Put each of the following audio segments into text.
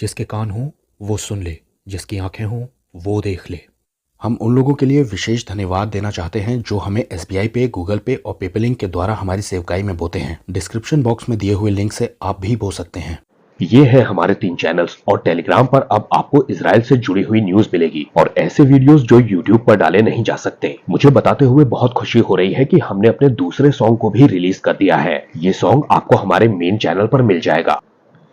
जिसके कान हों वो सुन ले, जिसकी आंखें हों वो देख ले। हम उन लोगों के लिए विशेष धन्यवाद देना चाहते हैं जो हमें SBI पे, गूगल पे और पेपलिंक के द्वारा हमारी सेवकाई में बोते हैं। डिस्क्रिप्शन बॉक्स में दिए हुए लिंक से आप भी बो सकते हैं। ये है हमारे 3 चैनल्स और टेलीग्राम पर अब आपको इजराइल से जुड़ी हुई न्यूज मिलेगी और ऐसे वीडियोस जो यूट्यूब पर डाले नहीं जा सकते। मुझे बताते हुए बहुत खुशी हो रही है कि हमने अपने दूसरे सॉन्ग को भी रिलीज कर दिया है। ये सॉन्ग आपको हमारे मेन चैनल पर मिल जाएगा।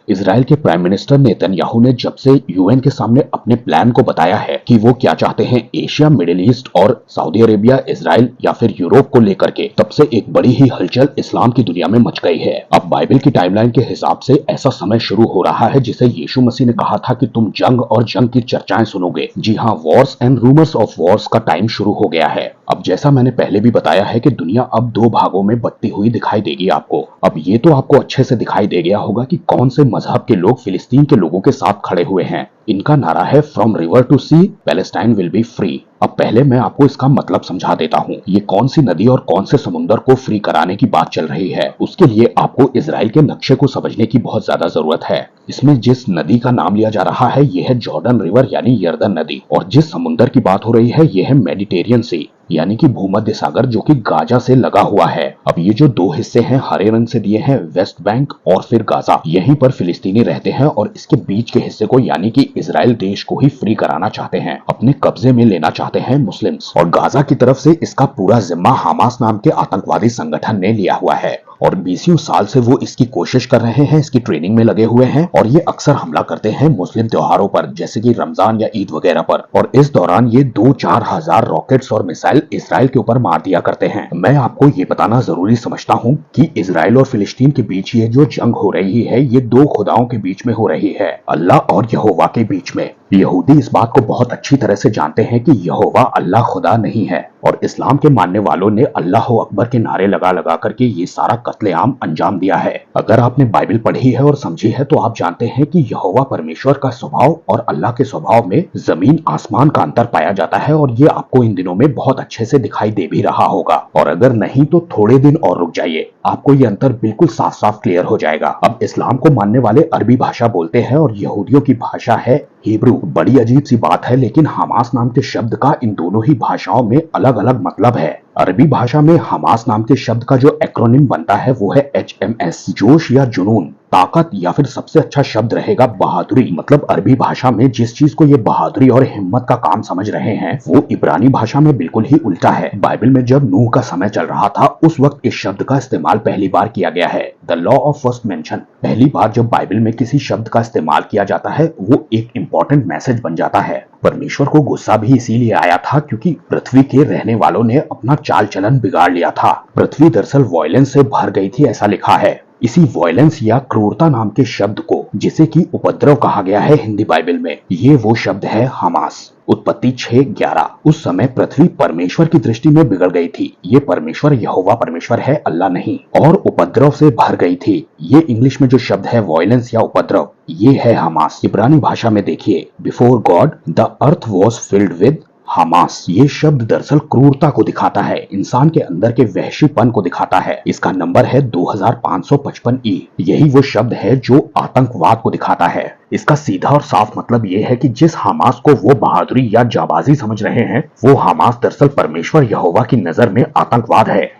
इजराइल के प्राइम मिनिस्टर नेतन्याहू ने जब से यूएन के सामने अपने प्लान को बताया है कि वो क्या चाहते हैं एशिया, मिडिल ईस्ट और सऊदी अरेबिया, इजराइल या फिर यूरोप को लेकर के, तब से एक बड़ी ही हलचल इस्लाम की दुनिया में मच गई है। अब बाइबल की टाइमलाइन के हिसाब से ऐसा समय शुरू हो रहा है जिसे यीशु मसीह ने कहा था कि तुम जंग और जंग की चर्चाएं सुनोगे। जी हाँ, Wars and rumours of Wars का टाइम शुरू हो गया है। अब जैसा मैंने पहले भी बताया है कि दुनिया अब 2 भागों में बंटती हुई दिखाई देगी आपको। अब ये तो आपको अच्छे से दिखाई दे गया होगा कि कौन से मजहब के लोग फिलिस्तीन के लोगों के साथ खड़े हुए हैं। इनका नारा है from river to sea Palestine will be free. अब पहले मैं आपको इसका मतलब समझा देता हूँ। ये कौन सी नदी और कौन से समुद्र को फ्री कराने की बात चल रही है। उसके लिए आपको इजराइल के नक्शे को समझने की बहुत ज्यादा जरूरत है। इसमें जिस नदी का नाम लिया जा रहा है यह है जॉर्डन रिवर यानी यर्दन नदी, और जिस समुद्र की बात हो रही है यह है मेडिटेरियन सी यानी कि भूमध्य सागर, जो कि गाजा से लगा हुआ है। अब ये जो 2 हिस्से हैं हरे रंग से दिए हैं, वेस्ट बैंक और फिर गाजा, यहीं पर फिलिस्तीनी रहते हैं और इसके बीच के हिस्से को यानी कि इजराइल देश को ही फ्री कराना चाहते हैं, अपने कब्जे में लेना चाहते हैं मुस्लिम्स। और गाजा की तरफ से इसका पूरा जिम्मा हमास नाम के आतंकवादी संगठन ने लिया हुआ है और 20 साल से वो इसकी कोशिश कर रहे हैं, इसकी ट्रेनिंग में लगे हुए हैं और ये अक्सर हमला करते हैं मुस्लिम त्योहारों पर जैसे कि रमजान या ईद वगैरह पर। और इस दौरान ये 2-4 हजार रॉकेट्स और मिसाइल इजराइल के ऊपर मार दिया करते हैं। मैं आपको ये बताना जरूरी समझता हूँ कि इजराइल और फिलिस्तीन के बीच ये जो जंग हो रही है ये 2 खुदाओं के बीच में हो रही है, अल्लाह और यहोवा के बीच में। यहूदी इस बात को बहुत अच्छी तरह से जानते हैं कि यहोवा अल्लाह खुदा नहीं है और इस्लाम के मानने वालों ने अल्लाह अकबर के नारे लगा लगा करके ये सारा कत्लेआम अंजाम दिया है। अगर आपने बाइबल पढ़ी है और समझी है तो आप जानते हैं कि यहोवा परमेश्वर का स्वभाव और अल्लाह के स्वभाव में जमीन आसमान का अंतर पाया जाता है और ये आपको इन दिनों में बहुत अच्छे से दिखाई दे भी रहा होगा। और अगर नहीं तो थोड़े दिन और रुक जाइए, आपको ये अंतर बिल्कुल साफ साफ क्लियर हो जाएगा। अब इस्लाम को मानने वाले अरबी भाषा बोलते हैं और यहूदियों की भाषा है हिब्रू। बड़ी अजीब सी बात है लेकिन हमास नाम के शब्द का इन दोनों ही भाषाओं में अलग अलग मतलब है। अरबी भाषा में हमास नाम के शब्द का जो एक्रोनिम बनता है वो है HMS, जोश या जुनून, ताकत, या फिर सबसे अच्छा शब्द रहेगा बहादुरी। मतलब अरबी भाषा में जिस चीज को ये बहादुरी और हिम्मत का काम समझ रहे हैं वो इब्रानी भाषा में बिल्कुल ही उल्टा है। बाइबल में जब नूह का समय चल रहा था उस वक्त इस शब्द का इस्तेमाल पहली बार किया गया है। The law of first mention, पहली बार जब बाइबल में किसी शब्द का इस्तेमाल किया जाता है वो एक इंपॉर्टेंट मैसेज बन जाता है। परमेश्वर को गुस्सा भी इसीलिए आया था क्योंकि पृथ्वी के रहने वालों ने अपना चाल चलन बिगाड़ लिया था। पृथ्वी दरअसल वायलेंस से भर गई थी ऐसा लिखा है। इसी वायलेंस या क्रूरता नाम के शब्द को, जिसे कि उपद्रव कहा गया है हिंदी बाइबल में, ये वो शब्द है हमास। उत्पत्ति 6:11। उस समय पृथ्वी परमेश्वर की दृष्टि में बिगड़ गई थी। ये परमेश्वर यहोवा परमेश्वर है, अल्लाह नहीं, और उपद्रव से भर गई थी। ये इंग्लिश में जो शब्द है वायलेंस या उपद्रव, ये है हमास। इब्रानी भाषा में देखिए, before God the earth was filled with Hamas. ये शब्द दरअसल क्रूरता को दिखाता है, इंसान के अंदर के वहशीपन को दिखाता है। इसका नंबर है 2555E। यही वो शब्द है जो आतंकवाद को दिखाता है। इसका सीधा और साफ मतलब ये है कि जिस हमास को वो बहादुरी या जाबाजी समझ रहे हैं वो हमास दरअसल परमेश्वर यहोवा की नजर में आतंकवाद है।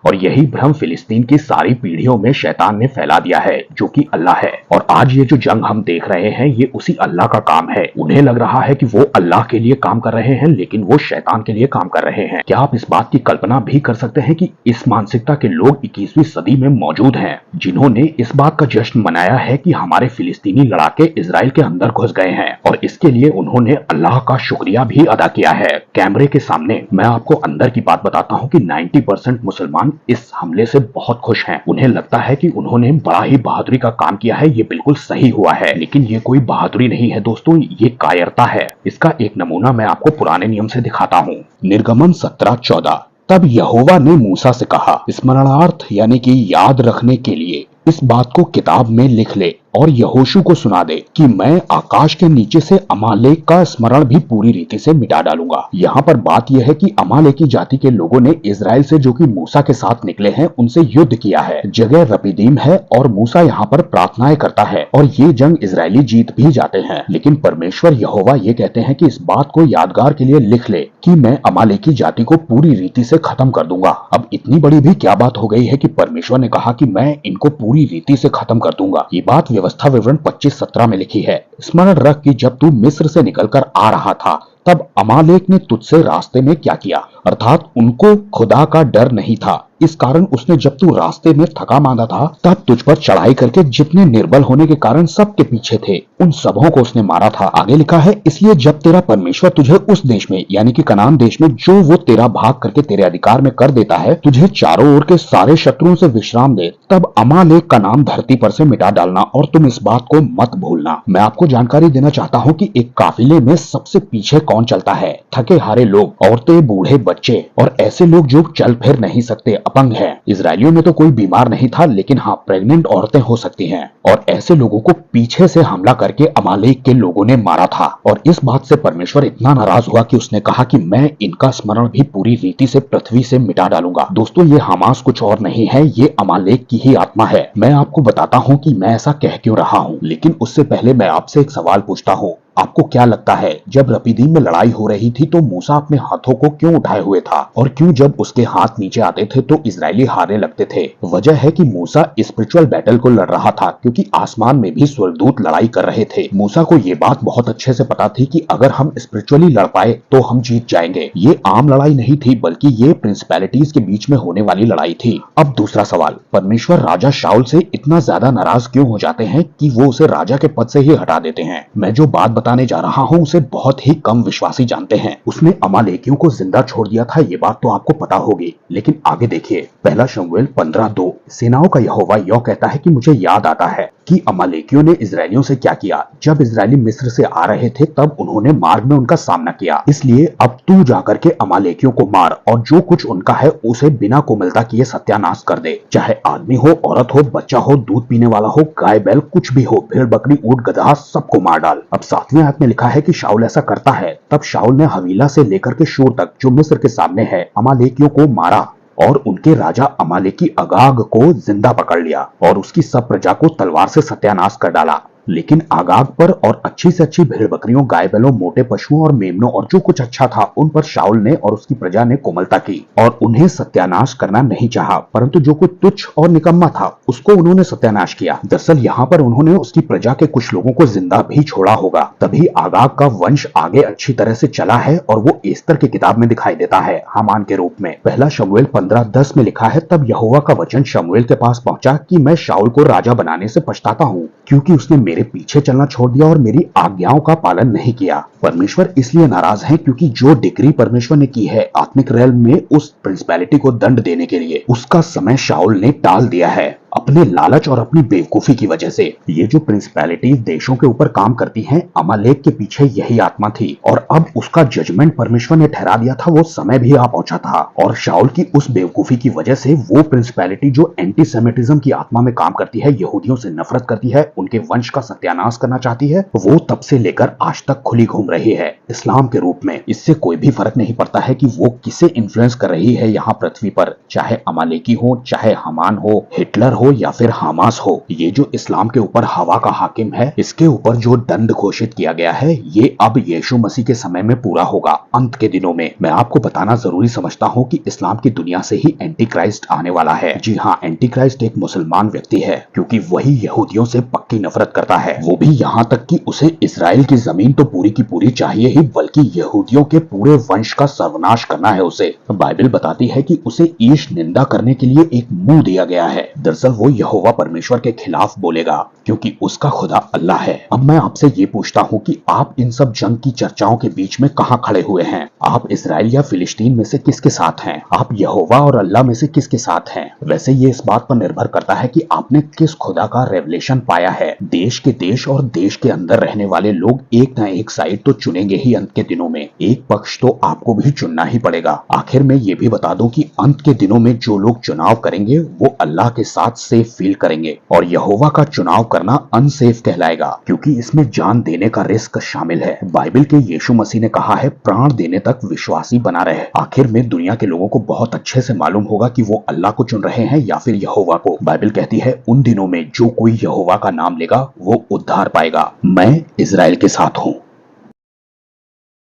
और यही भ्रम फिलिस्तीन की सारी पीढ़ियों में शैतान ने फैला दिया है जो कि अल्लाह है। और आज ये जो जंग हम देख रहे हैं ये उसी अल्लाह का काम है। उन्हें लग रहा है कि वो अल्लाह के लिए काम कर रहे हैं लेकिन वो शैतान के लिए काम कर रहे हैं। क्या आप इस बात की कल्पना भी कर सकते हैं कि इस मानसिकता के लोग 21वीं सदी में मौजूद हैं जिन्होंने इस बात का जश्न मनाया है कि हमारे फिलिस्तीनी लड़ाके इजराइल के अंदर घुस गए हैं और इसके लिए उन्होंने अल्लाह का शुक्रिया भी अदा किया है। कैमरे के सामने मैं आपको अंदर की बात बताता हूँ कि 90% मुसलमान इस हमले से बहुत खुश हैं। उन्हें लगता है कि उन्होंने बड़ा ही बहादुरी का काम किया है, ये बिल्कुल सही हुआ है। लेकिन ये कोई बहादुरी नहीं है दोस्तों, ये कायरता है। इसका एक नमूना मैं आपको पुराने नियम से दिखाता हूँ। निर्गमन 17:14। तब यहोवा ने मूसा से कहा, स्मरणार्थ यानी कि याद रखने के लिए इस बात को किताब में लिख ले और यहोशू को सुना दे कि मैं आकाश के नीचे से अमालेक का स्मरण भी पूरी रीति से मिटा डालूंगा। यहाँ पर बात यह है कि अमालेकी जाति के लोगों ने इजराइल से जो कि मूसा के साथ निकले हैं उनसे युद्ध किया है। जगह रपीदीम है और मूसा यहाँ पर प्रार्थनाएं करता है और ये जंग इजरायली जीत भी जाते हैं। लेकिन परमेश्वर यहोवा ये कहते हैं कि इस बात को यादगार के लिए लिख ले कि मैं अमालेकी जाति को पूरी रीति से खत्म कर दूंगा। अब इतनी बड़ी भी क्या बात हो गई है कि परमेश्वर ने कहा कि मैं इनको पूरी रीति से खत्म कर दूंगा। ये बात व्यवस्था विवरण 25:17 में लिखी है। स्मरण रख कि जब तू मिस्र से निकलकर आ रहा था तब अमालेक ने तुझसे रास्ते में क्या किया, अर्थात उनको खुदा का डर नहीं था। इस कारण उसने जब तू रास्ते में थका मांदा था तब तुझ पर चढ़ाई करके जितने निर्बल होने के कारण सबके पीछे थे उन सबों को उसने मारा था। आगे लिखा है, इसलिए जब तेरा परमेश्वर तुझे उस देश में यानी कि कनान देश में जो वो तेरा भाग करके तेरे अधिकार में कर देता है, तुझे चारों ओर के सारे शत्रुओं से विश्राम दे, तब अमालेक का नाम धरती पर से मिटा डालना और तुम इस बात को मत भूलना। मैं आपको जानकारी देना चाहता हूँ कि एक काफिले में सबसे पीछे कौन चलता है? थके हारे लोग, औरतें, बूढ़े, बच्चे और ऐसे लोग जो चल फिर नहीं सकते, अपंग है। इजरायलियों में तो कोई बीमार नहीं था, लेकिन हाँ प्रेग्नेंट औरतें हो सकती हैं। और ऐसे लोगों को पीछे से हमला करके अमालेक के लोगों ने मारा था। और इस बात से परमेश्वर इतना नाराज हुआ कि उसने कहा कि मैं इनका स्मरण भी पूरी रीति से पृथ्वी से मिटा डालूंगा। दोस्तों, ये हमास कुछ और नहीं है, ये अमालेक की ही आत्मा है। मैं आपको बताता हूँ कि मैं ऐसा कह क्यों रहा हूँ, लेकिन उससे पहले मैं आपसे एक सवाल पूछता हूँ। आपको क्या लगता है जब रपीदीम में लड़ाई हो रही थी तो मूसा अपने हाथों को क्यों उठाए हुए था, और क्यों जब उसके हाथ नीचे आते थे तो इजरायली हारने लगते थे? वजह है कि मूसा स्पिरिचुअल बैटल को लड़ रहा था, क्योंकि आसमान में भी स्वर्गदूत लड़ाई कर रहे थे। मूसा को ये बात बहुत अच्छे से पता थी कि अगर हम स्पिरिचुअली लड़ पाए तो हम जीत जाएंगे। ये आम लड़ाई नहीं थी, बल्कि ये प्रिंसिपैलिटीज के बीच में होने वाली लड़ाई थी। अब दूसरा सवाल, परमेश्वर राजा शाऊल से इतना ज्यादा नाराज क्यों हो जाते हैं कि वो उसे राजा के पद से ही हटा देते हैं? मैं जो बात बताने जा रहा हूं उसे बहुत ही कम विश्वासी जानते हैं। उसने अमालेकियों को जिंदा छोड़ दिया था, ये बात तो आपको पता होगी, लेकिन आगे देखिए, पहला शमूएल 15:2, सेनाओं का यहोवा यह कहता है कि मुझे याद आता है कि अमालेकियों ने इजरायलियों से क्या किया। जब इजरायली मिस्र से आ रहे थे तब उन्होंने मार्ग में उनका सामना किया, इसलिए अब तू जाकर के अमालेकियों को मार और जो कुछ उनका है उसे बिना कोमलता किए सत्यानाश कर दे। चाहे आदमी हो, औरत हो, बच्चा हो, दूध पीने वाला हो, गाय बैल कुछ भी हो, भेड़ बकरी ऊंट गधा, सबको मार डाल। अब 7वें आयत में लिखा है कि शाऊल ऐसा करता है। तब शाऊल ने हवीला से लेकर के शूर तक जो मिस्र के सामने है अमालेकियों को मारा और उनके राजा अमालेकी अगाग को जिंदा पकड़ लिया और उसकी सब प्रजा को तलवार से सत्यानाश कर डाला। लेकिन आगाग पर और अच्छी से अच्छी भेड़ बकरियों, गाय बैलों, मोटे पशुओं और मेमनों और जो कुछ अच्छा था उन पर शाऊल ने और उसकी प्रजा ने कोमलता की और उन्हें सत्यानाश करना नहीं चाहा, परंतु जो कुछ तुच्छ और निकम्मा था उसको उन्होंने सत्यानाश किया। दरअसल यहाँ पर उन्होंने उसकी प्रजा के कुछ लोगों को जिंदा भी छोड़ा होगा, तभी आगाग का वंश आगे अच्छी तरह से चला है और वो एस्तर की किताब में दिखाई देता है हामान के रूप में। पहला शमूएल 15:10 में लिखा है, तब यहोवा का वचन शमूएल के पास पहुंचा कि मैं शाऊल को राजा बनाने से पछताता हूँ, क्योंकि उसने मेरे पीछे चलना छोड़ दिया और मेरी आज्ञाओं का पालन नहीं किया। परमेश्वर इसलिए नाराज है क्योंकि जो डिग्री परमेश्वर ने की है आत्मिक रेल में उस प्रिंसिपैलिटी को दंड देने के लिए, उसका समय शाऊल ने टाल दिया है अपने लालच और अपनी बेवकूफी की वजह से। ये जो प्रिंसिपैलिटी देशों के ऊपर काम करती हैं, अमालेक के पीछे यही आत्मा थी और अब उसका जजमेंट परमेश्वर ने ठहरा दिया था। वो समय भी आ पहुंचा था और शाऊल की उस बेवकूफी की वजह से वो प्रिंसिपैलिटी जो एंटी सेमिटिज्म की आत्मा में काम करती है, यहूदियों से नफरत करती है, उनके वंश का सत्यानाश करना चाहती है, वो तब से लेकर आज तक खुली घूम रही है इस्लाम के रूप में। इससे कोई भी फर्क नहीं पड़ता है कि वो किसे इन्फ्लुएंस कर रही है यहाँ पृथ्वी पर, चाहे अमालेकी हो, चाहे हमान हो, हिटलर हो या फिर हमास हो। ये जो इस्लाम के ऊपर हवा का हाकिम है, इसके ऊपर जो दंड घोषित किया गया है, ये अब यीशु मसीह के समय में पूरा होगा, अंत के दिनों में। मैं आपको बताना जरूरी समझता हूँ कि इस्लाम की दुनिया से ही एंटी क्राइस्ट आने वाला है। जी हाँ, एंटी क्राइस्ट एक मुसलमान व्यक्ति है, क्योंकि वही यहूदियों से पक्की नफरत करता है, वो भी यहाँ तक कि उसे इजराइल की जमीन तो पूरी की पूरी चाहिए ही, बल्कि यहूदियों के पूरे वंश का सर्वनाश करना है उसे। बाइबल बताती है कि उसे ईश निंदा करने के लिए एक मुंह दिया गया है। दरअसल वो यहोवा परमेश्वर के खिलाफ बोलेगा, क्योंकि उसका खुदा अल्लाह है। अब मैं आपसे ये पूछता हूँ कि आप इन सब जंग की चर्चाओं के बीच में कहाँ खड़े हुए हैं? आप इजराइल या फिलिस्तीन में से किसके साथ हैं? आप यहोवा और अल्लाह में से किसके साथ हैं? वैसे ये इस बात पर निर्भर करता है कि आपने किस खुदा का रेवलेशन पाया है। देश के देश और देश के अंदर रहने वाले लोग एक न एक साइड तो चुनेंगे ही अंत के दिनों में। एक पक्ष तो आपको भी चुनना ही पड़ेगा। आखिर में ये भी बता दूं कि अंत के दिनों में जो लोग चुनाव करेंगे वो अल्लाह के साथ सेफ फील करेंगे, और यहोवा का चुनाव करना अनसेफ कहलाएगा क्योंकि इसमें जान देने का रिस्क शामिल है। बाइबल के यीशु मसीह ने कहा है, प्राण देने तक विश्वासी बना रहे। आखिर में दुनिया के लोगों को बहुत अच्छे से मालूम होगा कि वो अल्लाह को चुन रहे हैं या फिर यहोवा को। बाइबल कहती है, उन दिनों में जो कोई यहोवा का नाम लेगा वो उद्धार पाएगा। मैं इजराइल के साथ हूँ।